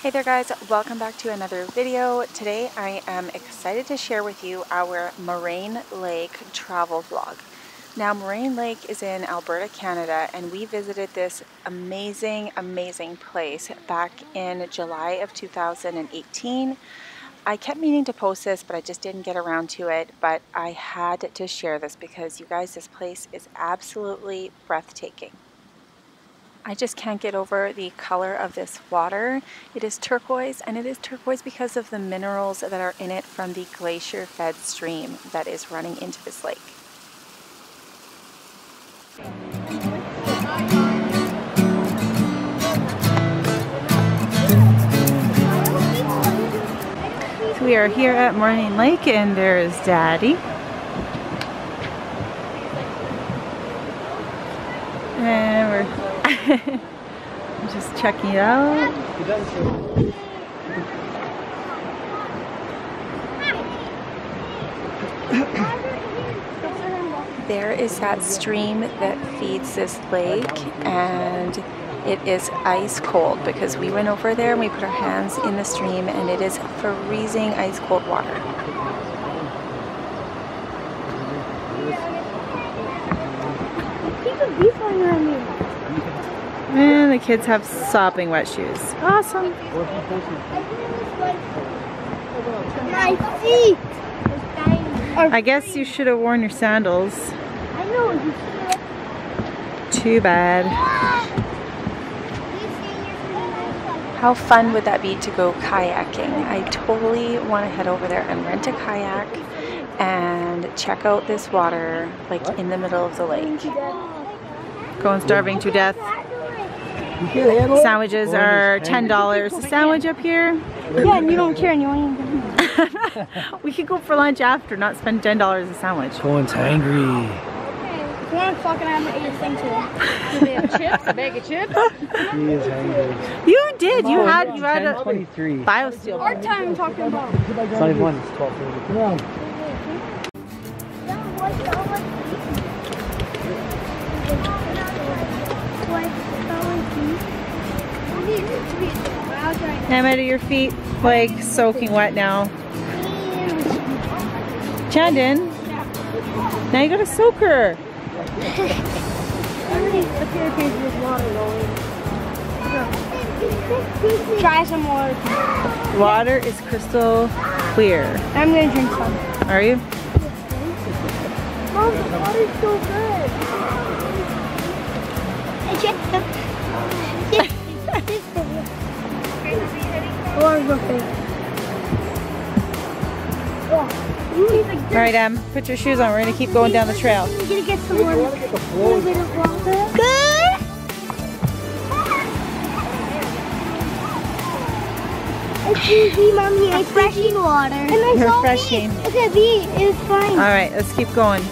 Hey there guys, welcome back to another video. Today I am excited to share with you our Moraine Lake travel vlog. Now Moraine Lake is in Alberta, Canada, and we visited this amazing place back in July of 2018. I kept meaning to post this, but I just didn't get around to it, but I had to share this because you guys, this place is absolutely breathtaking. I just can't get over the color of this water. It is turquoise, and it is turquoise because of the minerals that are in it from the glacier-fed stream that is running into this lake. So we are here at Moraine Lake, and there is Daddy. And we're I'm just checking it out. There is that stream that feeds this lake, and it is ice cold because we went over there and we put our hands in the stream and it is freezing ice cold water. And the kids have sopping wet shoes. Awesome. My feet. I guess you should have worn your sandals. I know. Too bad. How fun would that be to go kayaking? I totally want to head over there and rent a kayak and check out this water like in the middle of the lake. Going starving to death. Sandwiches are $10 a sandwich up here. Yeah, and you don't care and you want to We could go for lunch after, not spend $10 a sandwich. Cohen's hungry. If you want to fucking have to eat a thing too. Do they have chips? A bag of chips? He is hungry. You did. You had a 10:23. BioSteel. Hard time talking about. It's not even 1, it's 12:30. Come on. Emma, your feet like soaking wet now. Chandon, now you gotta soak her. Try some water. Water is crystal clear. I'm gonna drink some. Are you? Mom, the water's so good. Alright, put your shoes on. We're gonna keep going down the trail. I'm gonna get some more. Good. It's easy, Mommy. It's refreshing water. Refreshing. Okay, B is fine. Alright, let's keep going.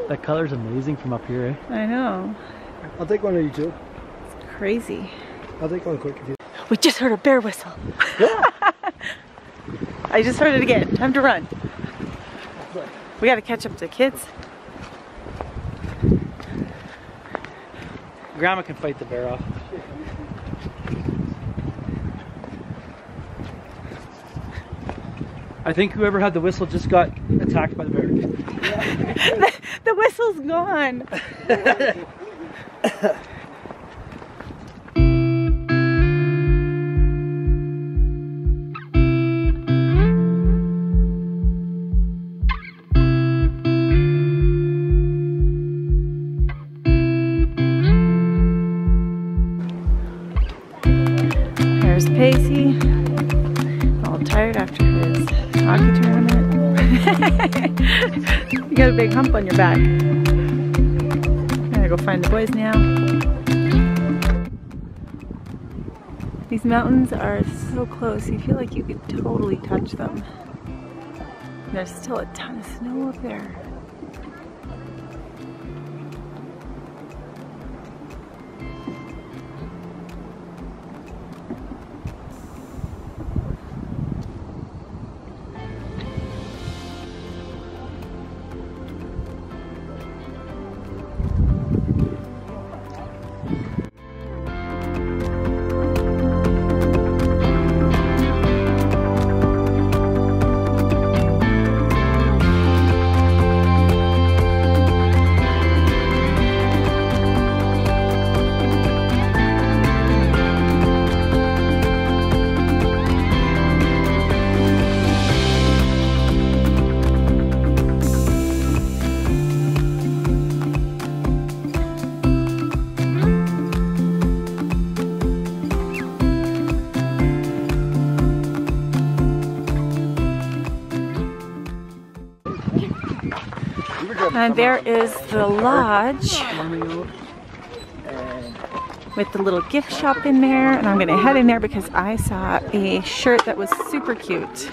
That color's amazing from up here, eh? I know. I'll take one of you two. It's crazy. I'll take one quick. We just heard a bear whistle. I just heard it again. Time to run. We gotta catch up to the kids. Grandma can fight the bear off. I think whoever had the whistle just got attacked by the bear. The whistle's gone. There's Pacey, all tired after his hockey tournament. You got a big hump on your back. I'm gonna go find the boys now. These mountains are so close, you feel like you could totally touch them. There's still a ton of snow up there. And there is the lodge with the little gift shop in there, and I'm gonna head in there because I saw a shirt that was super cute.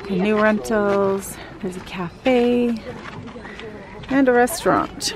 Canoe rentals, there's a cafe and a restaurant.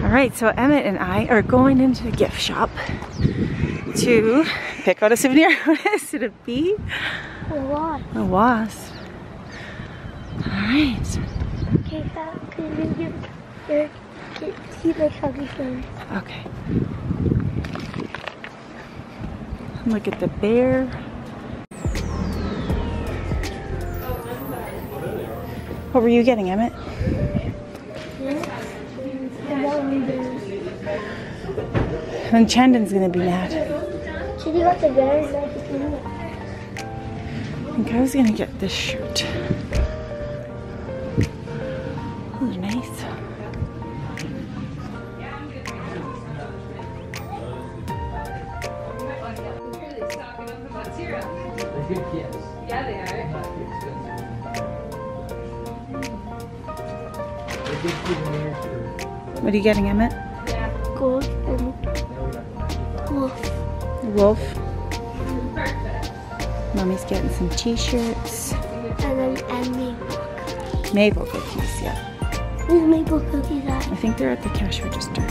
Alright, so Emmett and I are going into the gift shop to pick out a souvenir. What is it, a bee? A wasp. A wasp. Alright. Okay, Dad, can you give your see the chubby thing? Okay. Look at the bear. What were you getting, Emmett? And Chandon's gonna be mad. Should you got the bears? I think I was gonna get this shirt. Those are nice. Yeah, they are. What are you getting, Emmett? Gold and wolf. Wolf. Mommy's getting some t-shirts. And maple. Maple cookies, yeah. Where's maple cookies at? I think they're at the cash register.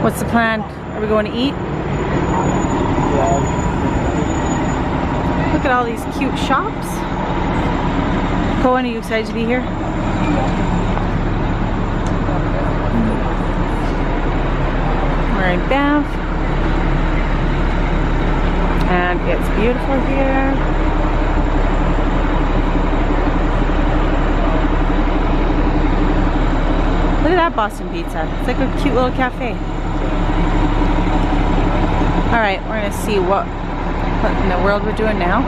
What's the plan? Are we going to eat? Look at all these cute shops. Cohen, are you excited to be here? We're in Banff. And it's beautiful here. Look at that Boston pizza. It's like a cute little cafe. Alright, we're gonna see what in the world we're doing now.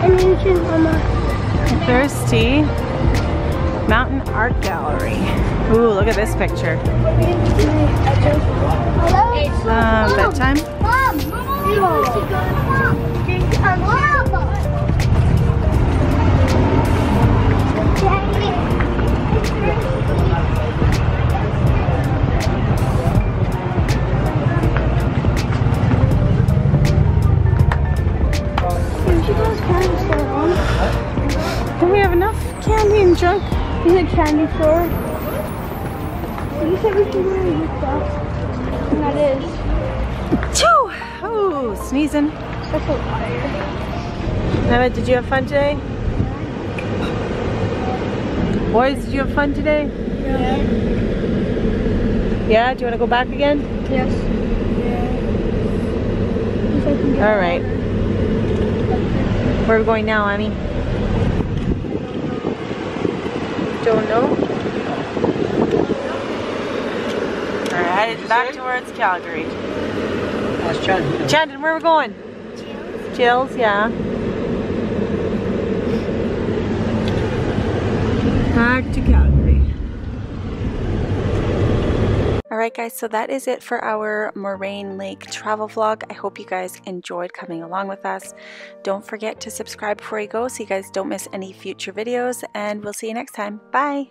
And ancient mama. Thirsty Mountain Art Gallery. Ooh, look at this picture. Bedtime? Mom! Don't we have enough candy and junk? Is it candy store? You said we should go to your stuff. And that is. Choo! Oh, sneezing. That's a liar. Emma, did you have fun today? Boys, did you have fun today? Yeah. Yeah? Do you want to go back again? Yes. Yeah. All right. Where are we going now, Emmy? Don't know. We're headed back towards Calgary. That's Chandon. Chandon, where are we going? Jill's, yeah. Back to Calgary. Alright guys, so that is it for our Moraine Lake travel vlog. I hope you guys enjoyed coming along with us. Don't forget to subscribe before you go so you guys don't miss any future videos, and we'll see you next time. Bye!